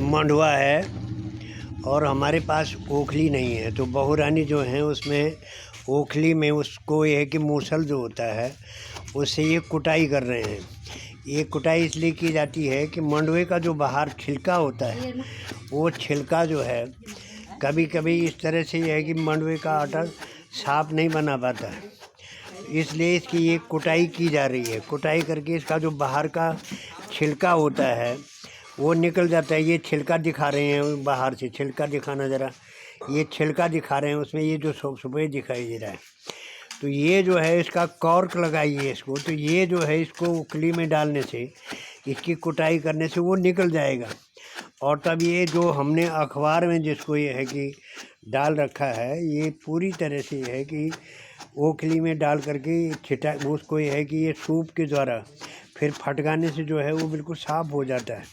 मंडवा है और हमारे पास ओखली नहीं है, तो बहू रानी जो हैं उसमें ओखली में उसको ये है कि मूसल जो होता है उससे ये कुटाई कर रहे हैं। ये कुटाई इसलिए की जाती है कि मंडवे का जो बाहर छिलका होता है वो छिलका जो है कभी कभी इस तरह से ये है कि मंडवे का आटा साफ नहीं बना पाता है, इसलिए इसकी ये कुटाई की जा रही है। कुटाई करके इसका जो बाहर का छिलका होता है वो निकल जाता है। ये छिलका दिखा रहे हैं, बाहर से छिलका दिखाना ज़रा, ये छिलका दिखा रहे हैं, उसमें ये जो सफ़ेद दिखाई दे रहा है, तो ये जो है इसका कॉर्क लगाइए इसको, तो ये जो है इसको उखली में डालने से, इसकी कुटाई करने से वो निकल जाएगा। और तब ये जो हमने अखबार में जिसको ये है कि डाल रखा है, ये पूरी तरह से है कि ओखली में डाल करके छिटा उसको ये है कि ये सूप के द्वारा फिर फटकाने से जो है वो बिल्कुल साफ़ हो जाता है।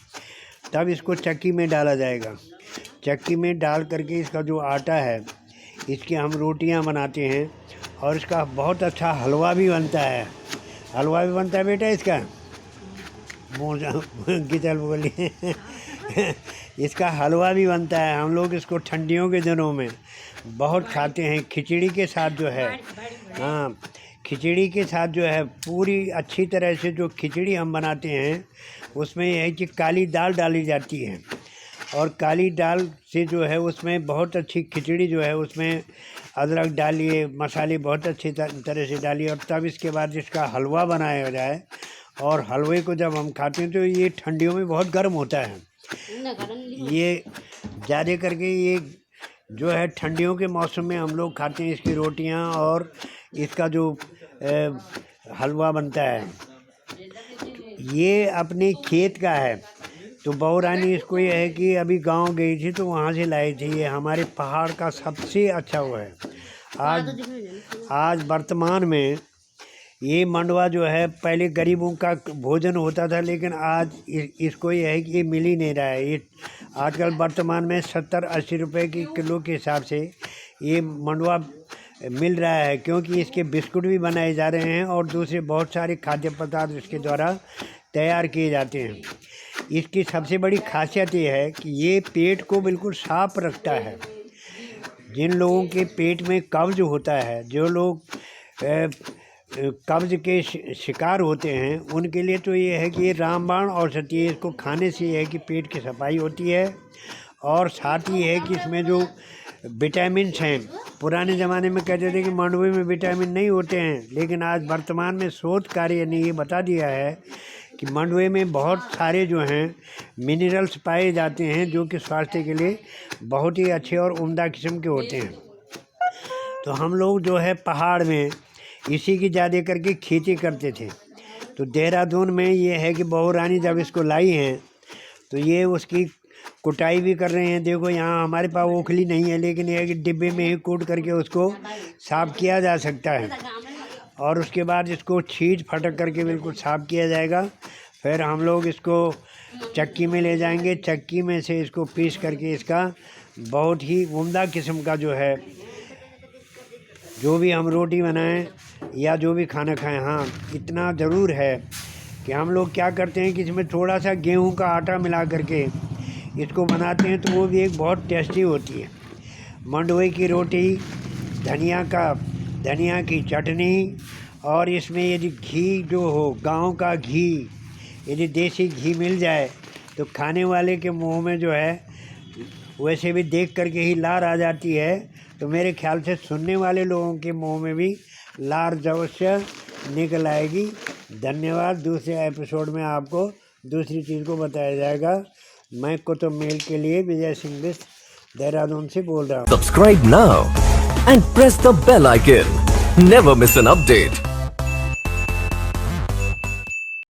तब इसको चक्की में डाला जाएगा। चक्की में डाल करके इसका जो आटा है इसकी हम रोटियां बनाते हैं और इसका बहुत अच्छा हलवा भी बनता है। हलवा भी बनता है बेटा इसका, गिचल बोली इसका हलवा भी बनता है। हम लोग इसको ठंडियों के दिनों में बहुत खाते हैं खिचड़ी के साथ जो है। हाँ, खिचड़ी के साथ जो है पूरी अच्छी तरह से जो खिचड़ी हम बनाते हैं उसमें यह है कि काली दाल डाली जाती है और काली दाल से जो है उसमें बहुत अच्छी खिचड़ी जो है उसमें अदरक डालिए, मसाले बहुत अच्छी तरह से डालिए और तब इसके बाद इसका हलवा बनाया जाए। और हलवे को जब हम खाते हैं तो ये ठंडियों में बहुत गर्म होता है। ये ज़्यादा करके ये जो है ठंडियों के मौसम में हम लोग खाते हैं इसकी रोटियां और इसका जो हलवा बनता है। ये अपने खेत का है, तो बहू रानी इसको ये है कि अभी गांव गई थी तो वहाँ से लाई थी। ये हमारे पहाड़ का सबसे अच्छा वो है। आज वर्तमान में ये मंडवा जो है पहले गरीबों का भोजन होता था, लेकिन आज इसको ये है कि ये मिल ही नहीं रहा है। ये आजकल वर्तमान में 70-80 रुपए की किलो के हिसाब से ये मंडवा मिल रहा है, क्योंकि इसके बिस्कुट भी बनाए जा रहे हैं और दूसरे बहुत सारे खाद्य पदार्थ इसके द्वारा तैयार किए जाते हैं। इसकी सबसे बड़ी खासियत ये है कि ये पेट को बिल्कुल साफ रखता है। जिन लोगों के पेट में कब्ज होता है, जो लोग कब्ज के शिकार होते हैं, उनके लिए तो ये है कि ये रामबाण औषधि है। इसको खाने से ये है कि पेट की सफाई होती है और साथ ही है कि इसमें जो विटामिन्स हैं, पुराने ज़माने में कहते थे कि मंडवे में विटामिन नहीं होते हैं, लेकिन आज वर्तमान में शोध कार्य ने ये बता दिया है कि मंडवे में बहुत सारे जो हैं मिनरल्स पाए जाते हैं जो कि स्वास्थ्य के लिए बहुत ही अच्छे और उम्दा किस्म के होते हैं। तो हम लोग जो है पहाड़ में इसी की ज़्यादा करके खेती करते थे। तो देहरादून में ये है कि बहू रानी जब इसको लाई हैं तो ये उसकी कुटाई भी कर रहे हैं। देखो यहाँ हमारे पास ओखली नहीं है, लेकिन ये है कि डिब्बे में ही कूट करके उसको साफ़ किया जा सकता है और उसके बाद इसको छीट फटक करके बिल्कुल साफ़ किया जाएगा। फिर हम लोग इसको चक्की में ले जाएंगे, चक्की में से इसको पीस करके इसका बहुत ही उम्दा किस्म का जो है जो भी हम रोटी बनाएं या जो भी खाना खाएं। हाँ, इतना ज़रूर है कि हम लोग क्या करते हैं कि इसमें थोड़ा सा गेहूं का आटा मिला करके इसको बनाते हैं, तो वो भी एक बहुत टेस्टी होती है। मंडवे की रोटी, धनिया की चटनी और इसमें यदि घी जो हो, गांव का घी, यदि देसी घी मिल जाए तो खाने वाले के मुंह में जो है वैसे भी देख करके ही लार आ जाती है। तो मेरे ख्याल से सुनने वाले लोगों के मुंह में भी लार अवश्य निकल आएगी। धन्यवाद। दूसरे एपिसोड में आपको दूसरी चीज़ को बताया जाएगा। मैं कुतुब मेल के लिए विजय सिंह बिष्ट देहरादून से बोल रहा हूँ। Subscribe now and press the bell icon. Never miss an update.